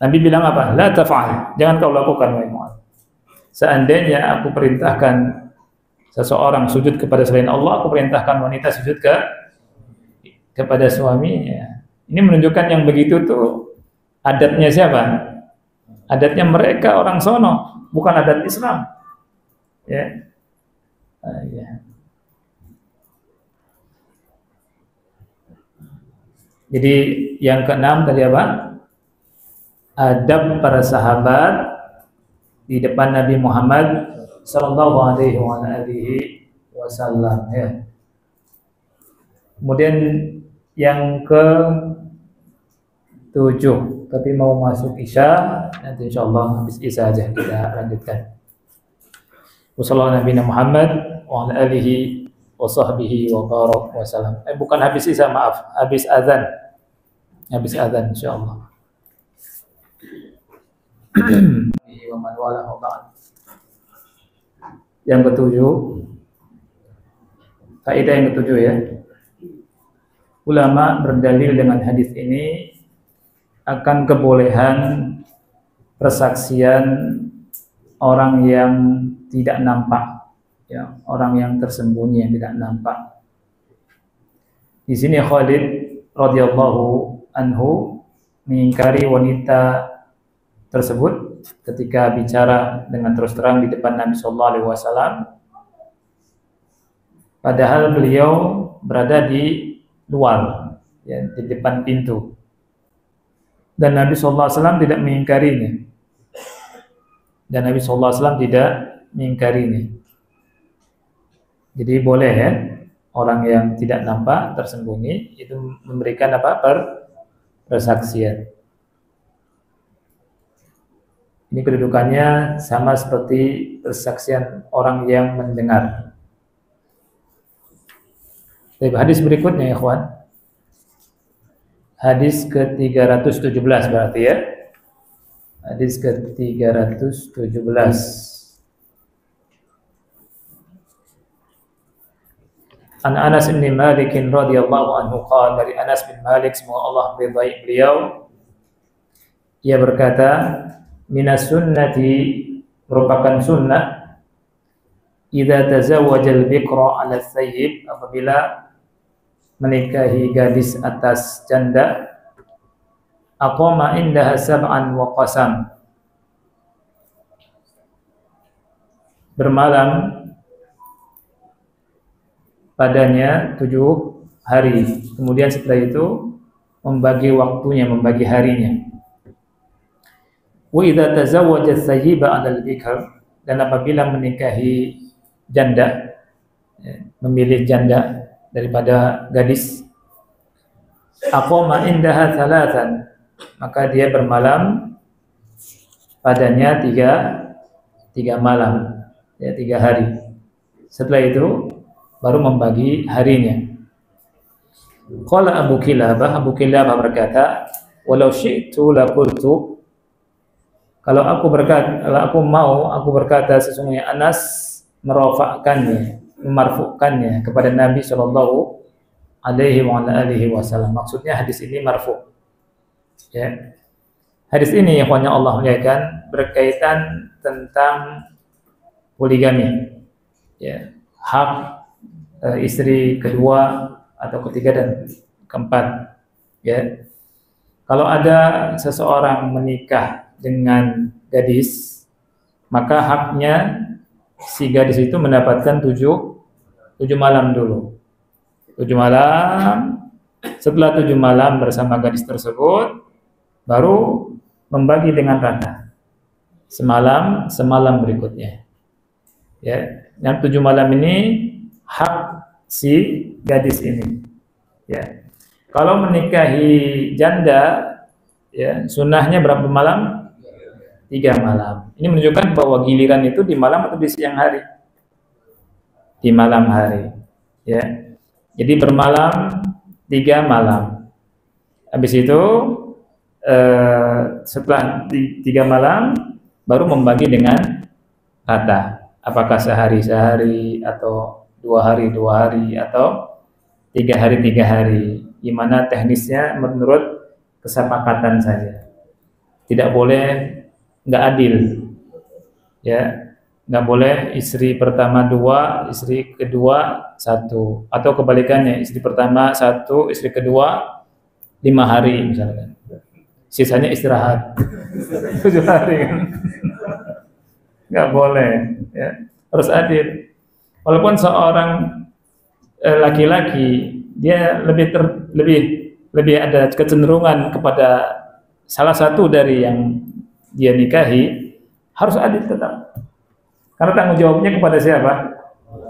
Speaker 1: Nabi bilang apa? La taf'al, jangan kau lakukan wahai Mu'adz. Seandainya aku perintahkan seseorang sujud kepada selain Allah, aku perintahkan wanita sujud kepada suaminya. Ini menunjukkan yang begitu tuh adatnya siapa? Adatnya mereka orang sono, bukan adat Islam. Ya. Ya. Jadi yang keenam tadi apa? Adab para sahabat di depan Nabi Muhammad sallallahu alaihi wasallam ya. Kemudian yang ke-7, tapi mau masuk Isya, nanti insyaallah habis Isya aja kita lanjutkan. Wassallallahu Nabi Muhammad wa ala alihi wa sahbihi wa barak wa salam. Bukan habis Isya, maaf, habis azan. Habis azan insyaallah. Wa man wala wa ba'd. Yang ke-7, faedah yang ke-7 ya. Ulama berdalil dengan hadis ini akan kebolehan persaksian orang yang tidak nampak, ya, orang yang tersembunyi yang tidak nampak. Di sini Khalid radhiyallahu anhu mengingkari wanita tersebut ketika bicara dengan terus terang di depan Nabi sallallahu alaihi wasallam, padahal beliau berada di luar, ya, di depan pintu. Dan Nabi sallallahu alaihi wasallam tidak mengingkarinya. Dan Nabi sallallahu alaihi wasallam tidak mengingkarinya. Jadi boleh ya, orang yang tidak nampak tersembunyi itu memberikan apa? Persaksian. Ini kedudukannya sama seperti persaksian orang yang mendengar. Hadis berikutnya ya ikhwan. Hadis ke-317 berarti ya. Hadis ke-317. An Anas bin Malik radhiyallahu anhu qala, dari Anas bin Malik semoga Allah meridai beliau, ia berkata, minas sunnati, merupakan sunnah, idza tazawwaja al-bikra 'ala tsayyib, apabila menikahi gadis atas janda, aqama indaha sab'an wa qasam, bermalam padanya 7 hari, kemudian setelah itu membagi waktunya, membagi harinya. Wa idza tazawwaja as-sayyiba 'ala al-bikr, dan apabila menikahi janda, memilih janda daripada gadis, aqama indaha thalathan, maka dia bermalam padanya tiga malam, ya 3 hari. Setelah itu baru membagi harinya. Qala Abu Kilabah berkata, walau syi'tu laqultu, kalau aku berkata sesungguhnya Anas memarfu'kannya kepada Nabi sallallahu alaihi wasallam. Maksudnya hadis ini marfu'. Ya. Hadis ini yang Allah muliakan berkaitan tentang poligami. Ya, hak istri kedua atau ketiga dan keempat. Ya. Kalau ada seseorang menikah dengan gadis, maka haknya si gadis itu mendapatkan 7 malam dulu. 7 malam. Setelah 7 malam bersama gadis tersebut, baru membagi dengan rata. Semalam berikutnya. Ya, yang 7 malam ini hak si gadis ini. Ya. Kalau menikahi janda, ya, sunnahnya berapa malam? 3 malam. Ini menunjukkan bahwa giliran itu di malam atau di siang hari? Di malam hari. Ya. Jadi bermalam 3 malam. Habis itu setelah 3 malam baru membagi dengan rata. Apakah sehari atau 2 hari atau 3 hari. Gimana teknisnya menurut kesepakatan saja. Tidak boleh nggak adil. Ya, nggak boleh istri pertama 2, istri kedua 1, atau kebalikannya, istri pertama 1, istri kedua 5 hari misalkan. Sisanya istirahat 7 hari kan. Nggak boleh, ya. Harus adil. Walaupun seorang laki-laki dia lebih ada kecenderungan kepada salah satu dari yang dia nikahi, harus adil tetap. Karena tanggung jawabnya kepada siapa?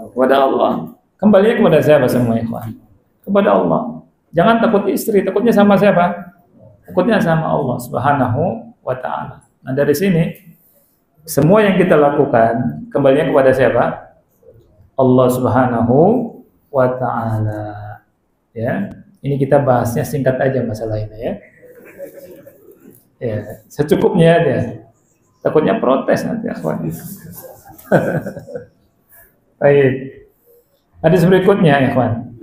Speaker 1: Kepada Allah. Kembalinya kepada siapa semua, ikhwan? Kepada Allah. Jangan takut istri, takutnya sama siapa? Takutnya sama Allah Subhanahu wa ta'ala. Nah, dari sini semua yang kita lakukan kembalinya kepada siapa? Allah Subhanahu wa ta'ala. Ya. Ini kita bahasnya singkat aja masalah ini, ya. Ya, secukupnya aja. Takutnya protes nanti, akhwan. Baik. Hadis berikutnya, ikhwan.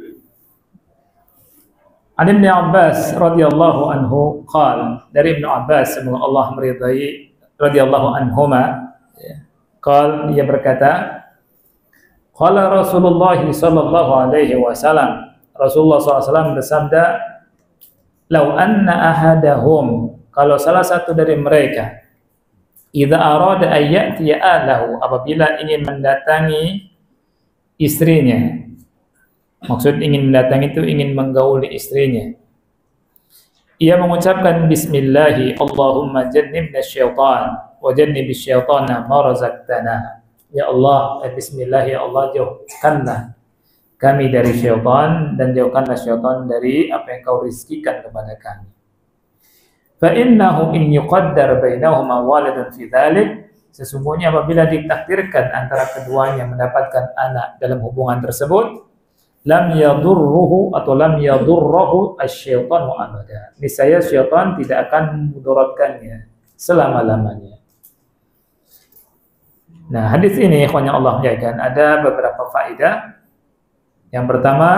Speaker 1: An Ibnu Abbas radhiyallahu anhu qala, dari Ibnu Abbas semoga Allah meridai radhiyallahu anhuma, qala, dia berkata, qala Rasulullah sallallahu alaihi wasallam, Rasulullah SAW bersabda, lau anna ahadahum, kalau salah satu dari mereka, idza arada ayyatiya ahlahu, apabila ingin mendatangi istrinya, maksud ingin mendatangi itu ingin menggauli istrinya, ia mengucapkan bismillahi Allahumma jannibna syaitan wa jannibish syaitana ma razaqtana. Ya Allah, bismillah, ya Allah, jauhkanlah kami dari syaitan dan jauhkanlah syaitan dari apa yang kau rizkikan kepada kami. Fa innahu in yuqaddar bainahuma waladun fi dzalik, sesungguhnya apabila ditakdirkan antara keduanya mendapatkan anak dalam hubungan tersebut, lam yadurruhu atau lam yadurruhu asy-syaitanu abada, niscaya syaitan tidak akan memudaratkannya selama-lamanya. Nah, hadis ini ikhwan yang Allah muliakan ada beberapa faedah. Yang pertama,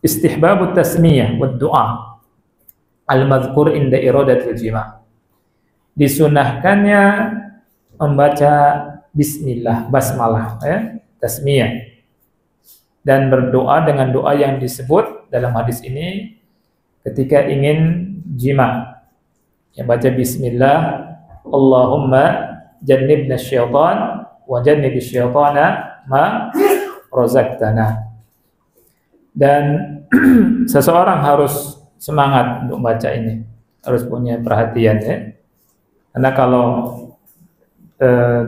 Speaker 1: istihbabut tasmiyah wad du'a al-madhkur inda iradatil jima'. Disunahkannya membaca bismillah, basmalah, ya, tasmiyah, dan berdoa dengan doa yang disebut dalam hadis ini ketika ingin jima'. Ya, baca bismillah, Allahumma jannibna syaitan wa jannibish syaitana ma razaqtana. Dan seseorang harus semangat untuk baca ini, harus punya perhatian, ya. Karena kalau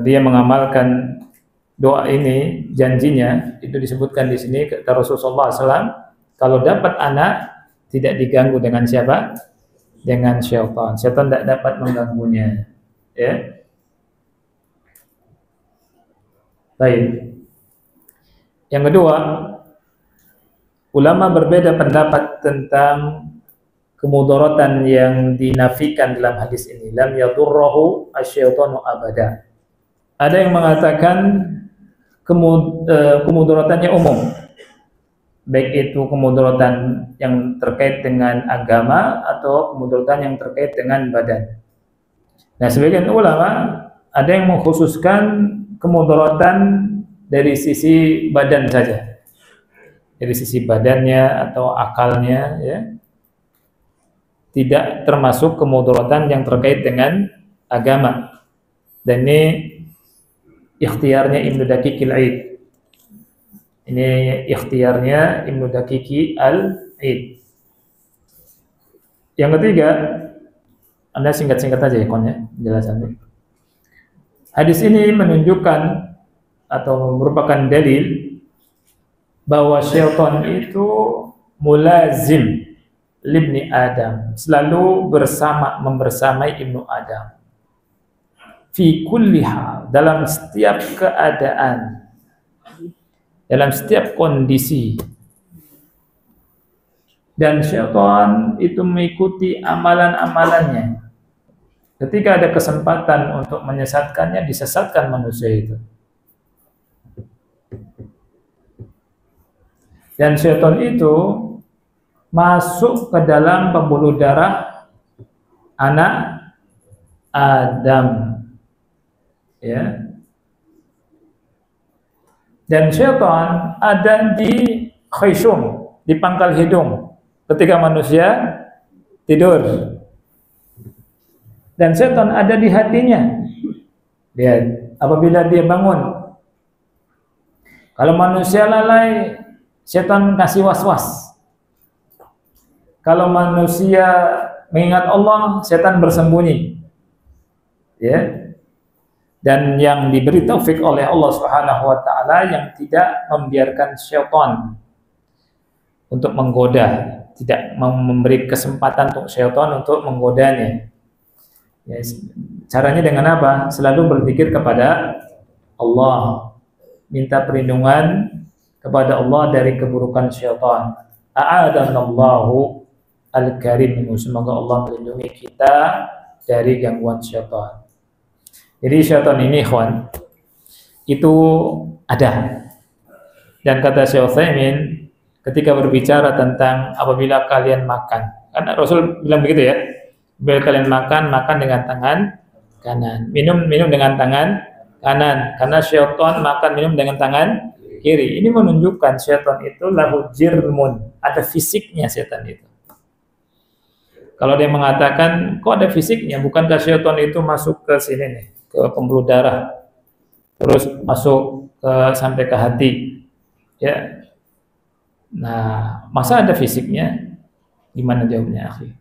Speaker 1: dia mengamalkan doa ini, janjinya itu disebutkan di sini kata Rasulullah SAW, kalau dapat anak tidak diganggu dengan siapa? dengan syaitan. Syaitan tidak dapat mengganggunya. Ya. Baik. Yang kedua, ulama berbeda pendapat tentang kemudaratan yang dinafikan dalam hadis ini. Lam yadurruhu asyaitanu abada. Ada yang mengatakan kemudaratannya umum, baik itu kemudaratan yang terkait dengan agama atau kemudaratan yang terkait dengan badan. Nah, sebagian ulama ada yang mengkhususkan kemudaratan dari sisi badan saja, dari sisi badannya atau akalnya, ya, tidak termasuk kemudaratan yang terkait dengan agama. Dan ini ikhtiarnya Ibnu Daqiq al-Aid. Ini ikhtiarnya Ibnu Daqiq al-Aid. Yang ketiga, Anda singkat-singkat aja ya penjelasannya. Hadis ini menunjukkan atau merupakan dalil bahwa syaitan itu mulazim libni Adam, selalu membersamai Ibnu Adam. Fi kulli hal, dalam setiap keadaan, dalam setiap kondisi. Dan syaitan itu mengikuti amalan-amalannya. Ketika ada kesempatan untuk menyesatkannya, disesatkan manusia itu. Dan syaitan itu masuk ke dalam pembuluh darah anak Adam. Ya. Dan syaitan ada di khaysum, di pangkal hidung ketika manusia tidur. Dan syaitan ada di hatinya. Lihat, apabila dia bangun. Kalau manusia lalai, syaitan kasih was-was. Kalau manusia mengingat Allah, syaitan bersembunyi. Ya. Dan yang diberi taufik oleh Allah Subhanahu wa taala yang tidak membiarkan syaitan untuk menggoda, tidak memberi kesempatan untuk syaitan untuk menggodanya. Ya, caranya dengan apa? Selalu berzikir kepada Allah, minta perlindungan kepada Allah dari keburukan syaitan. A'adanallahu al-karim, semoga Allah melindungi kita dari gangguan syaitan. Jadi syaitan ini, ikhwan, itu ada. Dan kata Syekh Utsaimin ketika berbicara tentang apabila kalian makan, karena Rasul bilang begitu ya, bila kalian makan, makan dengan tangan kanan, minum dengan tangan kanan, karena syaitan makan minum dengan tangan kiri. Ini menunjukkan syaitan itu lahu jirmun, ada fisiknya syaitan itu. Kalau dia mengatakan, kok ada fisiknya, bukankah syaitan itu masuk ke sini nih, ke pembuluh darah, terus masuk sampai ke hati, ya. Nah, masa ada fisiknya? Gimana jawabnya, akhi?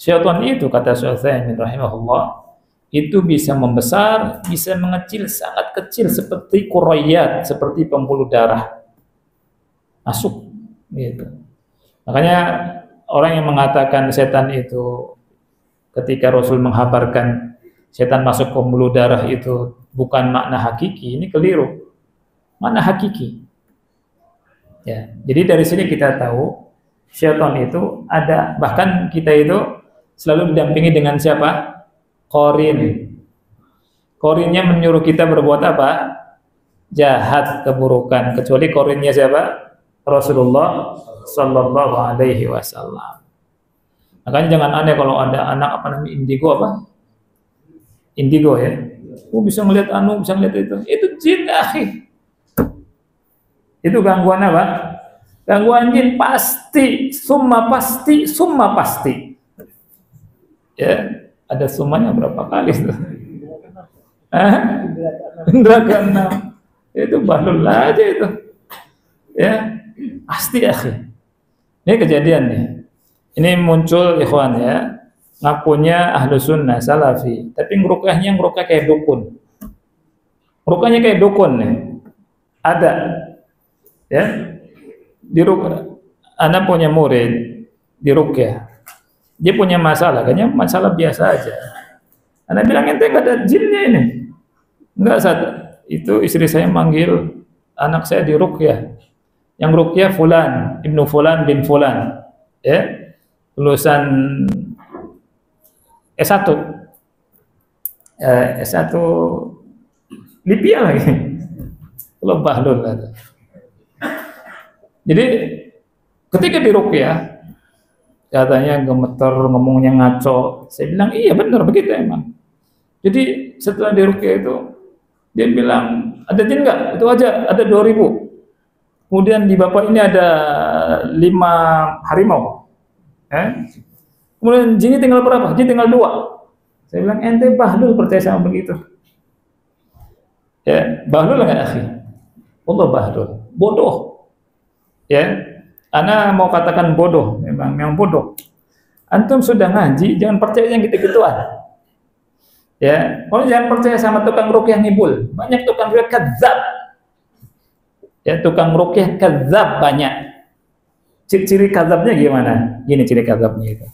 Speaker 1: Syaitan itu, kata Syekh Utsaimin rahimahullah, itu bisa membesar, bisa mengecil, sangat kecil seperti quraiyat, seperti pembuluh darah. Masuk gitu. Makanya orang yang mengatakan setan itu ketika Rasul menghabarkan setan masuk ke pembuluh darah itu bukan makna hakiki, ini keliru. Makna hakiki. Ya, jadi dari sini kita tahu syaitan itu ada, bahkan kita itu selalu didampingi dengan siapa? Qarin. Qarinnya menyuruh kita berbuat apa? Jahat, keburukan. Kecuali qarinnya siapa? Rasulullah sallallahu alaihi wasallam. Makanya jangan aneh kalau ada anak apa namanya indigo apa? Indigo ya. Bisa ngelihat bisa ngelihat itu. Itu jin, akhi. Itu gangguan apa? Gangguan jin pasti, summa pasti. Ya, ada summanya berapa kali itu? Indra keenam. Itu bahlul aja itu. Ya, pasti akhi. Ini kejadian nih. Ini muncul ikhwan ya. Ngakunya ahlu sunnah salafi, tapi ngerukyahnya kayak dukun. Ngerukyahnya kayak dukun nih. Ada. Ya. Anak punya murid di rukyah. Dia punya masalah, kayaknya masalah biasa aja. Anda bilang ente nggak ada jinnya ini. Enggak, saat itu istri saya manggil anak saya di ruqyah. Yang ruqyah fulan, ibnu fulan bin fulan. Ya. Lulusan S1. S1 Libya lagi. Kalau bahlul kata. Jadi ketika di ruqyah katanya gemeter, ngomongnya ngaco. Saya bilang iya benar begitu emang. Jadi setelah di ruqyah itu dia bilang ada jin nggak? Itu aja ada 2000. Kemudian di bapak ini ada 5 harimau. Kemudian jinnya tinggal berapa? Jin tinggal 2. Saya bilang ente bahlul percaya sama begitu. Ya, bahlul nggak akhi? Allah bahlul, bodoh. Ya, ana mau katakan bodoh, memang bodoh. Antum sudah ngaji, jangan percaya yang gitu-gituan. Ya, kalau jangan percaya sama tukang ruqyah ngibul. Banyak tukang ruqyah kadzab. Ya, tukang ruqyah kadzab banyak. Ciri kadzabnya gimana? Gini ciri kadzabnya itu.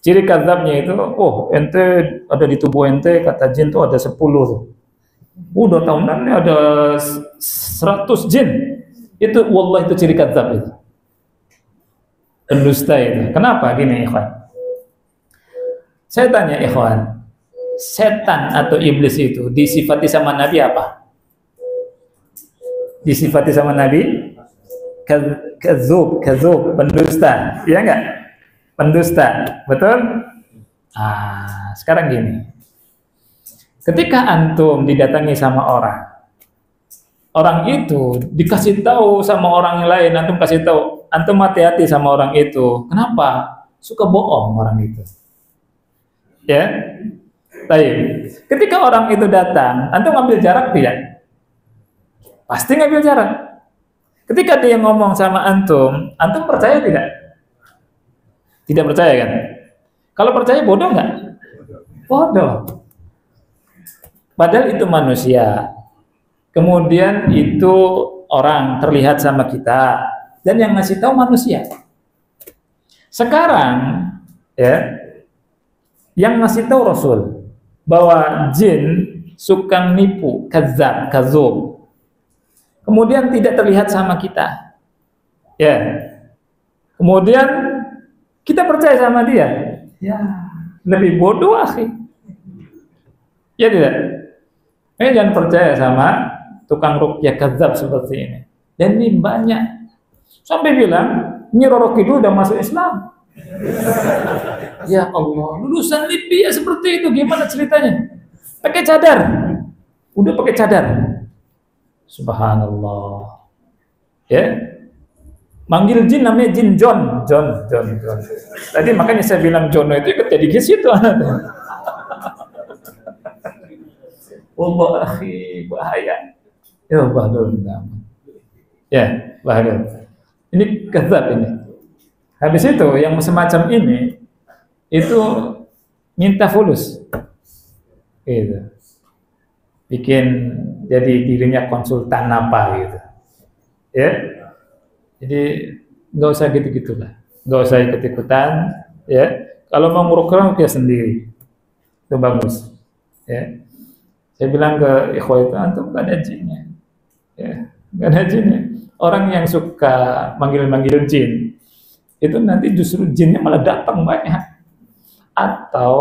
Speaker 1: Ciri kadzabnya itu, oh ente ada di tubuh ente kata jin tuh ada 10 tuh. Udah tahunannya ada 100 jin. Itu wallah itu ciri kadzab itu. Pendusta itu. Kenapa gini ikhwan? Saya tanya ikhwan, setan atau iblis itu disifati sama Nabi apa? Disifati sama Nabi kadzub, pendusta. Iya enggak? Pendusta, betul? Sekarang gini. Ketika antum didatangi sama orang itu dikasih tahu sama orang lain, antum kasih tahu, antum hati-hati sama orang itu. Kenapa? Suka bohong orang itu. Ya. Baik. Ketika orang itu datang, antum ngambil jarak tidak? Pasti ngambil jarak. Ketika dia ngomong sama antum percaya tidak? Tidak percaya kan? Kalau percaya bodoh nggak? Bodoh. Padahal itu manusia. Kemudian itu orang terlihat sama kita dan yang ngasih tahu manusia. Sekarang ya, yang ngasih tahu Rasul bahwa jin suka nipu, kadzub. Kemudian tidak terlihat sama kita. Ya. Kemudian kita percaya sama dia. Ya, lebih bodoh akhi. Ya tidak? Jangan percaya sama tukang ruqyah kadzab seperti ini. Dan ini banyak. Sampai bilang, Nyi Roro Kidul udah masuk Islam. Ya Allah, lulusan Libya seperti itu gimana ceritanya? Pakai cadar. Udah pakai cadar. Subhanallah. Ya. Manggil jin namanya jin John. Tadi makanya saya bilang Jono itu ikut jadi gis itu. Allah akhi bahaya. Ya bahlul. Ya, bahlul. Ini kadzab ini. Habis itu yang semacam ini itu minta fulus. Gitu. Bikin jadi dirinya konsultan apa gitu. Ya. Jadi nggak usah gitu-gitulah, nggak usah ikut-ikutan, ya. Kalau mau nguruq-nguruq ya sendiri, itu bagus. Ya. Saya bilang ke ikhwah itu, antum nggak ada jinnya, ya, nggak ada jinnya. Orang yang suka manggil-manggil jin, itu nanti justru jinnya malah datang banyak. Atau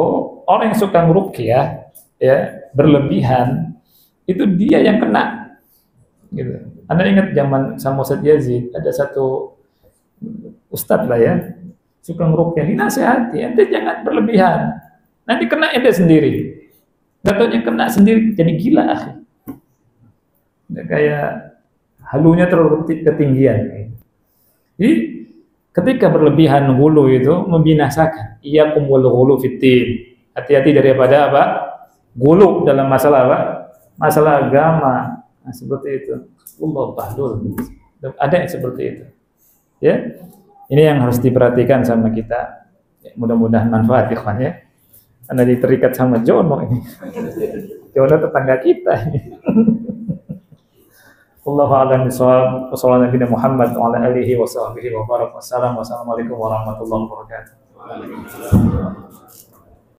Speaker 1: orang yang suka nguruqyah, ya, berlebihan, itu dia yang kena, gitu. Anda ingat zaman sama Ustaz Yazid, ada satu ustadz lah ya, suka ngeruqyah, dinasihati, ente jangan berlebihan, nanti kena ente sendiri. Datanya kena sendiri, jadi gila akhi. Kayak halunya terlalu ketinggian. Jadi ketika berlebihan gulu itu membinasakan. Iyyakum wal ghulu fiddin. Hati-hati daripada apa? Gulu dalam masalah apa? Masalah agama. Nah, seperti itu. Allah bahlul. Ada yang seperti itu. Ya. Ini yang harus diperhatikan sama kita. Ya, mudah-mudahan manfaat ikhwan ya. Anda terikat sama Jono ini. Jono tetangga kita ini. Wallahu a'lam bishawab. Wassalamualaikum Muhammad wa ala alihi wa sahbihi wa barak. Wassalamualaikum warahmatullahi wabarakatuh.